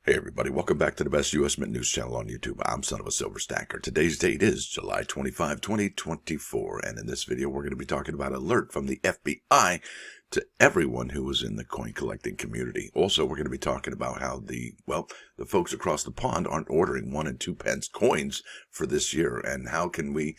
Hey everybody, welcome back to the best U.S. Mint news channel on YouTube. I'm sonofasilverstacker. Today's date is July 25, 2024, and in this video we're going to be talking about an alert from the FBI to everyone who was in the coin collecting community. Also, we're going to be talking about how the folks across the pond aren't ordering 1 and 2 pence coins for this year, and how can we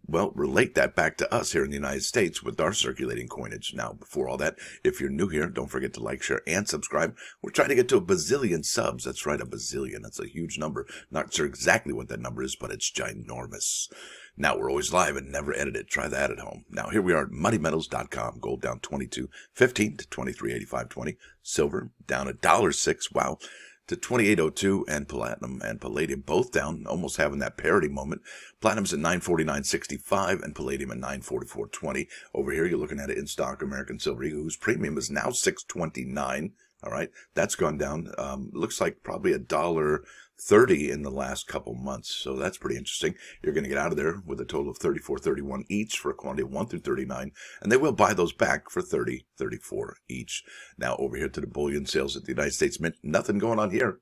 relate that back to us here in the United States with our circulating coinage. Now, before all that, if you're new here, don't forget to like, share, and subscribe. We're trying to get to a bazillion subs. That's right, a bazillion. That's a huge number. Not sure exactly what that number is, but it's ginormous. Now, we're always live and never edited. Try that at home. Now, here we are at muddymetals.com. Gold down 22.15 to 23.85.20. Silver down $1.06. Wow. To 28.02, and platinum and palladium both down, almost having that parity moment. Platinum's at 949.65 and palladium at 944.20. Over here, you're looking at it in stock American Silver Eagle, whose premium is now $6.29. All right, that's gone down. Looks like probably $1.30 in the last couple months, so that's pretty interesting. You're going to get out of there with a total of $34.31 each for a quantity of 1 through 39, and they will buy those back for $30.34 each. Now over here to the bullion sales at the United States Mint. Nothing going on here,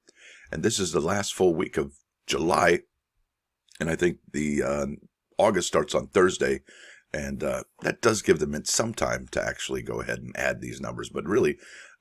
and this is the last full week of July, and I think the August starts on Thursday. And that does give the Mint some time to actually go ahead and add these numbers. But really,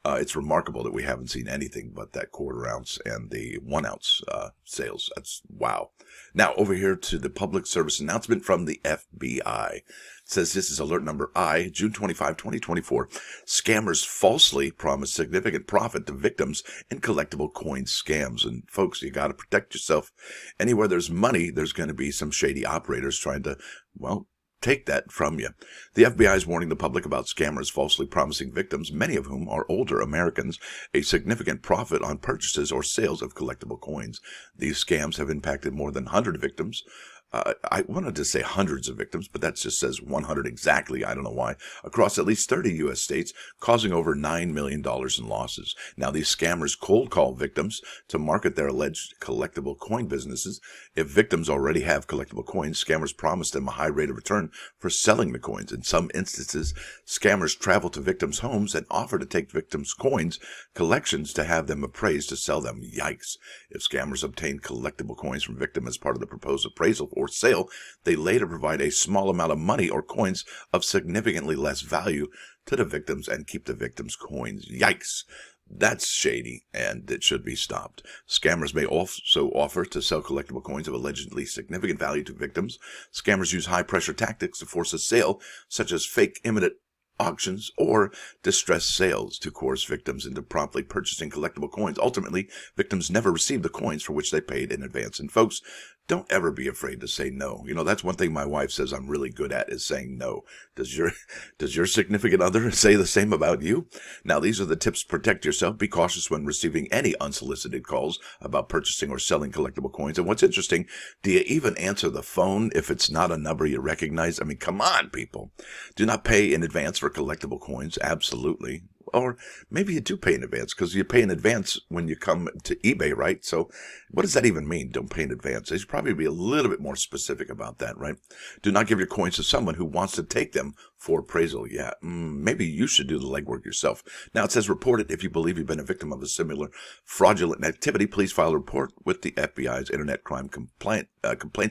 it's remarkable that we haven't seen anything but that quarter ounce and the 1 ounce sales. That's wow. Now, over here to the public service announcement from the FBI. It says this is alert number I, June 25, 2024. Scammers falsely promise significant profit to victims in collectible coin scams. And folks, you got to protect yourself. Anywhere there's money, there's going to be some shady operators trying to, take that from you. The FBI is warning the public about scammers falsely promising victims, many of whom are older Americans, a significant profit on purchases or sales of collectible coins. These scams have impacted more than 100 victims. I wanted to say hundreds of victims, but that just says 100 exactly. I don't know why. Across at least 30 U.S. states, causing over $9 million in losses. Now, these scammers cold call victims to market their alleged collectible coin businesses. If victims already have collectible coins, scammers promise them a high rate of return for selling the coins. In some instances, scammers travel to victims' homes and offer to take victims' coins collections to have them appraised to sell them. Yikes. If scammers obtain collectible coins from victims as part of the proposed appraisal or sale, they later provide a small amount of money or coins of significantly less value to the victims and keep the victims' coins. Yikes. That's shady, and it should be stopped. Scammers may also offer to sell collectible coins of allegedly significant value to victims. Scammers use high-pressure tactics to force a sale, such as fake imminent auctions or distress sales, to coerce victims into promptly purchasing collectible coins. Ultimately, victims never receive the coins for which they paid in advance. And folks, don't ever be afraid to say no. You know, that's one thing my wife says I'm really good at, is saying no. Does your significant other say the same about you? Now, these are the tips to protect yourself. Be cautious when receiving any unsolicited calls about purchasing or selling collectible coins. And what's interesting, do you even answer the phone if it's not a number you recognize? I mean, come on, people. Do not pay in advance for collectible coins. Absolutely. Or maybe you do pay in advance, because you pay in advance when you come to eBay, right? So what does that even mean, don't pay in advance? They should probably be a little bit more specific about that, right? Do not give your coins to someone who wants to take them for appraisal. Yeah, maybe you should do the legwork yourself. Now, it says report it if you believe you've been a victim of a similar fraudulent activity. Please file a report with the FBI's Internet Crime Complaint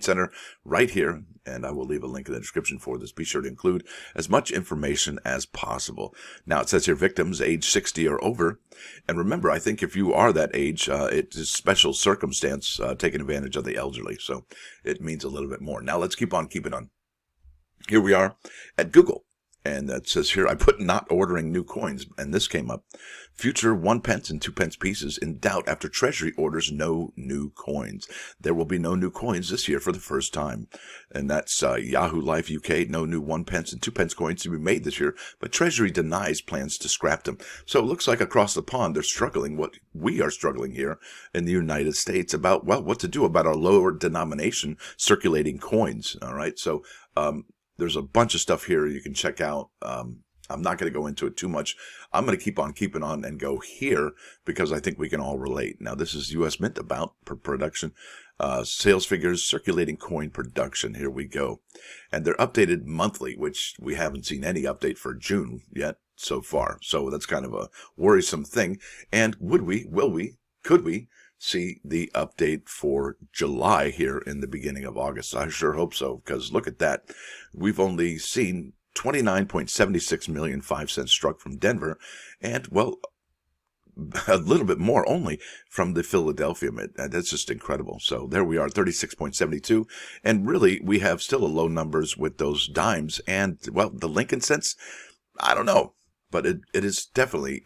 Center right here, and I will leave a link in the description for this. Be sure to include as much information as possible. Now, it says here victims age 60 or over. And remember, I think if you are that age, it's a special circumstance taking advantage of the elderly. So it means a little bit more. Now, let's keep on keeping on. Here we are at Google. And that says here, I put not ordering new coins, and this came up. Future 1 pence and 2 pence pieces in doubt after Treasury orders no new coins. There will be no new coins this year for the first time. And that's Yahoo Life UK. No new 1 pence and 2 pence coins to be made this year, but Treasury denies plans to scrap them. So it looks like across the pond, they're struggling what we are struggling here in the United States about, what to do about our lower denomination circulating coins. All right. So, there's a bunch of stuff here you can check out. I'm not going to go into it too much. I'm going to keep on keeping on and go here because I think we can all relate. Now, this is U.S. Mint about production, sales figures, circulating coin production. Here we go. And they're updated monthly, which we haven't seen any update for June yet so far. So that's kind of a worrisome thing. And would we, will we, could we see the update for July here in the beginning of August. I sure hope so, because look at that. We've only seen 29.76 million 5 cents struck from Denver, and, well, a little bit more only from the Philadelphia Mint. That's just incredible. So there we are, 36.72. And really, we have still a low numbers with those dimes. And, well, the Lincoln cents, I don't know. But it is definitely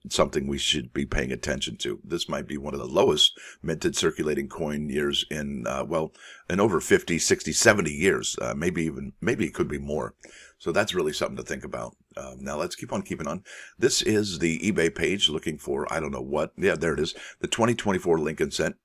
something we should be paying attention to. This might be one of the lowest minted circulating coin years in, in over 50, 60, 70 years. Maybe it could be more. So that's really something to think about. Now let's keep on keeping on. This is the eBay page looking for, I don't know what. Yeah, there it is. The 2024 Lincoln cent.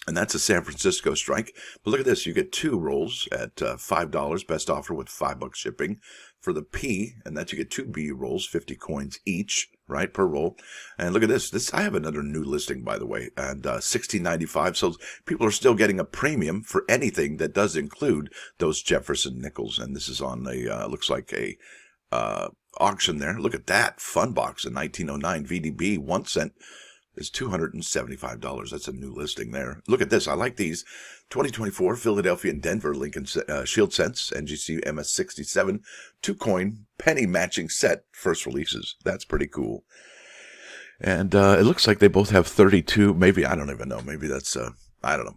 And that's a San Francisco strike. But look at this. You get 2 rolls at $5. Best offer with $5 shipping. For the P, and that you get 2 B rolls, 50 coins each, right, per roll. And look at this. I have another new listing, by the way, and $16.95. So people are still getting a premium for anything that does include those Jefferson nickels. And this is on a, looks like a auction there. Look at that. Fun box, a 1909 VDB, 1 cent. Is $275. That's a new listing there. Look at this. I like these. 2024 Philadelphia and Denver Lincoln Shield Cents NGC MS67 2-coin penny matching set first releases. That's pretty cool. And it looks like they both have 32. Maybe, I don't even know. Maybe that's, I don't know.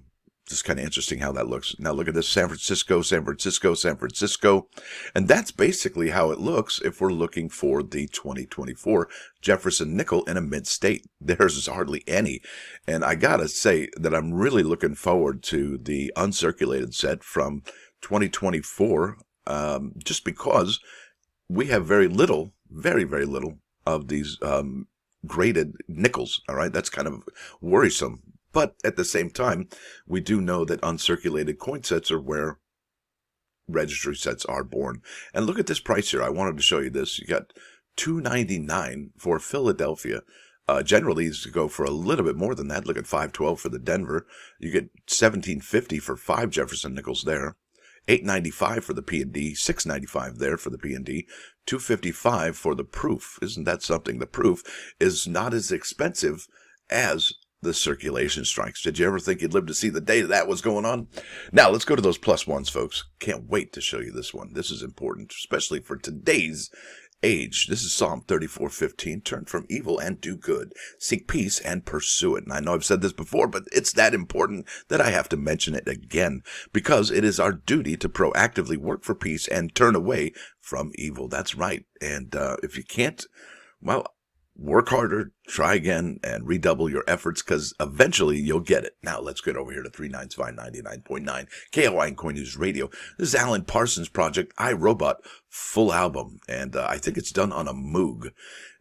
Just kind of interesting how that looks. Now look at this, San Francisco, San Francisco, San Francisco. And that's basically how it looks if we're looking for the 2024 Jefferson nickel in a mint state. There's hardly any. And I gotta say that I'm really looking forward to the uncirculated set from 2024, just because we have very little, very, very little of these graded nickels. All right, that's kind of worrisome. But at the same time, we do know that uncirculated coin sets are where registry sets are born. And look at this price here. I wanted to show you this. You got $2.99 for Philadelphia. Generally, these go for a little bit more than that. Look at $5.12 for the Denver. You get $17.50 for 5 Jefferson nickels there. $8.95 for the P&D, $6.95 there for the P&D, $2.55 for the proof. Isn't that something? The proof is not as expensive as the circulation strikes. Did you ever think you'd live to see the day that was going on? Now, let's go to those +1s, folks. Can't wait to show you this one. This is important, especially for today's age. This is Psalm 34:15. Turn from evil and do good. Seek peace and pursue it. And I know I've said this before, but it's that important that I have to mention it again, because it is our duty to proactively work for peace and turn away from evil. That's right. And if you can't, well, work harder, try again, and redouble your efforts, because eventually you'll get it. Now, let's get over here to 395.99.9 KOI and Coin News Radio. This is Alan Parsons' project, iRobot, full album, and I think it's done on a Moog.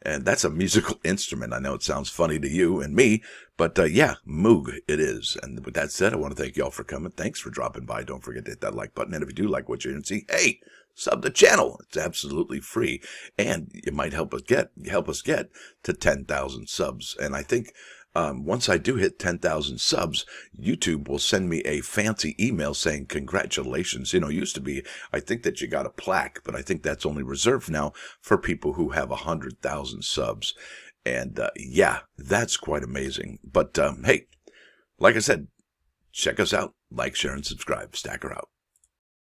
And that's a musical instrument. I know it sounds funny to you and me, but yeah, Moog it is. And with that said, I want to thank you all for coming. Thanks for dropping by. Don't forget to hit that like button. And if you do like what you're going to see, hey, sub the channel. It's absolutely free. And it might help us get to 10,000 subs. And I think once I do hit 10,000 subs, YouTube will send me a fancy email saying, congratulations. You know, it used to be, I think that you got a plaque, but I think that's only reserved now for people who have 100,000 subs. And yeah, that's quite amazing. But hey, like I said, check us out. Like, share, and subscribe. Stacker out.